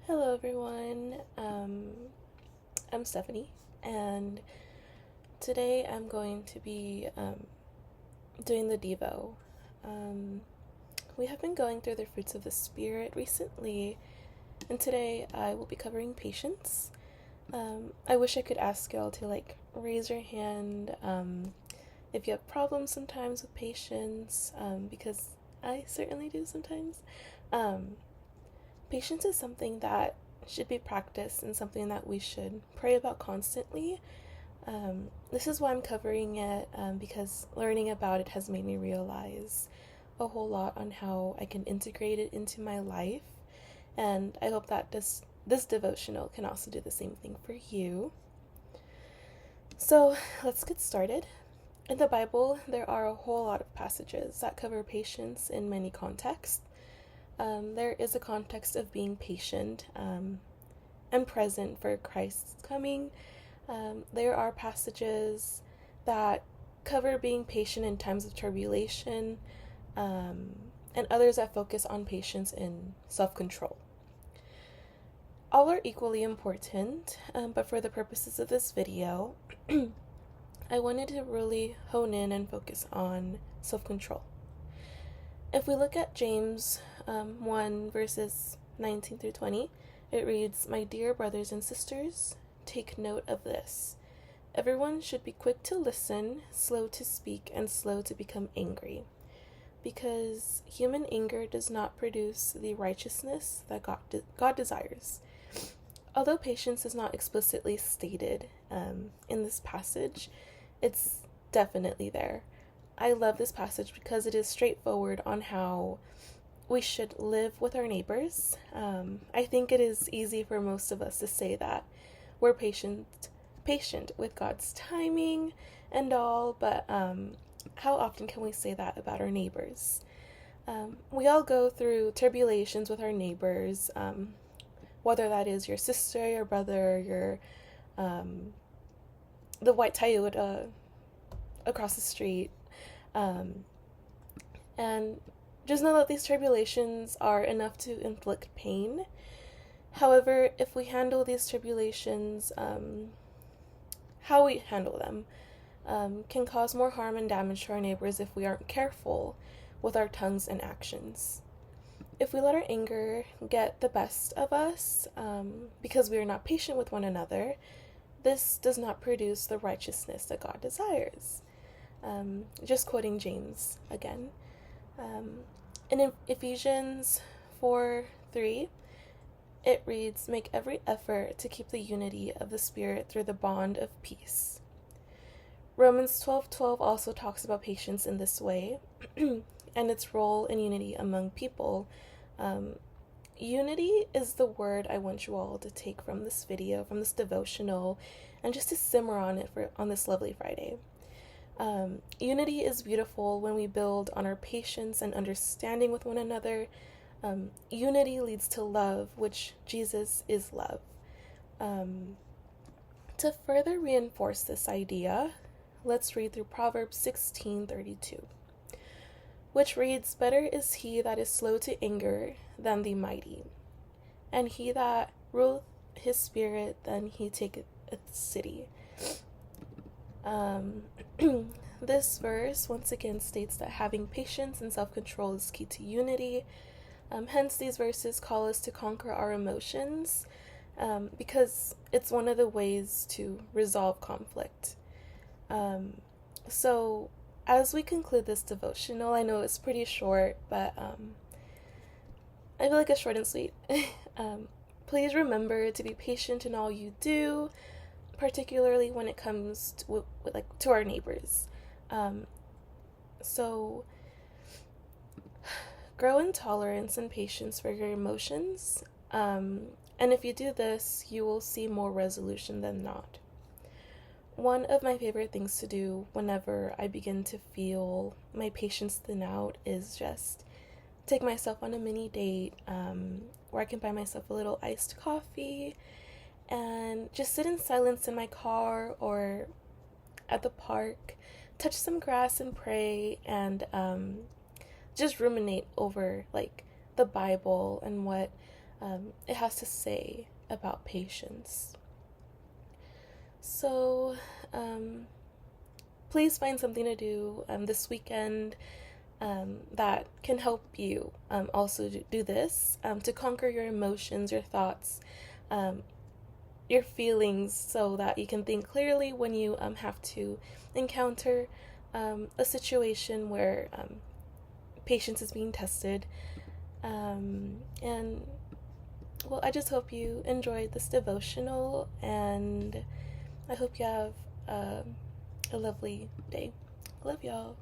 Hello, everyone. I'm Stephanie, and today I'm going to be doing the Devo. Um, we have been going through the fruits of the Spirit recently, and today I will be covering patience. I wish I could ask y'all to raise your hand if you have problems sometimes with patience, because I certainly do sometimes. Um, Patience is something that should be practiced and something that we should pray about constantly. This is why I'm covering it, because learning about it has made me realize a whole lot on how I can integrate it into my life. And I hope that this devotional can also do the same thing for you. So let's get started. In the Bible, there are a whole lot of passages that cover patience in many contexts. There is a context of being patient and present for Christ's coming. There are passages that cover being patient in times of tribulation, and others that focus on patience in self control. All are equally important, but for the purposes of this video, I wanted to really hone in and focus on self control. If we look at James 1 verses 19 through 20, it reads, "My dear brothers and sisters, take note of this. Everyone should be quick to listen, slow to speak, and slow to become angry, because human anger does not produce the righteousness that God desires." Although patience is not explicitly stated in this passage, it's definitely there. I love this passage because it is straightforward on how we should live with our neighbors. I think it is easy for most of us to say that we're patient with God's timing and all, but how often can we say that about our neighbors? We all go through tribulations with our neighbors, whether that is your sister, your brother, the white Toyota across the street. And just know that these tribulations are enough to inflict pain. However, if we handle these tribulations, how we handle them can cause more harm and damage to our neighbors if we aren't careful with our tongues and actions. If we let our anger get the best of us because we are not patient with one another, this does not produce the righteousness that God desires. Just quoting James again. In Ephesians 4:3, it reads, "Make every effort to keep the unity of the Spirit through the bond of peace." Romans 12:12 also talks about patience in this way and its role in unity among people. Unity is the word I want you all to take from this video, from this devotional, and just to simmer on it on this lovely Friday. Unity is beautiful when we build on our patience and understanding with one another. Unity leads to love, which Jesus is love. To further reinforce this idea, let's read through Proverbs 16:32, which reads, "Better is he that is slow to anger than the mighty, and he that ruleth his spirit than he taketh a city." This verse once again states that having patience and self-control is key to unity. Hence, these verses call us to conquer our emotions because it's one of the ways to resolve conflict. So, as we conclude this devotional, I know it's pretty short, but I feel like it's short and sweet. Please remember to be patient in all you do, particularly when it comes to our neighbors. So grow in tolerance and patience for your emotions. And if you do this, you will see more resolution than not. One of my favorite things to do whenever I begin to feel my patience thin out is just take myself on a mini date where I can buy myself a little iced coffee and just sit in silence in my car or at the park, touch some grass and pray, and just ruminate over the Bible and what it has to say about patience. So, please find something to do this weekend that can help you also do this, to conquer your emotions, your thoughts, your feelings, so that you can think clearly when you have to encounter a situation where patience is being tested. And well, I just hope you enjoyed this devotional, and I hope you have a lovely day. Love y'all.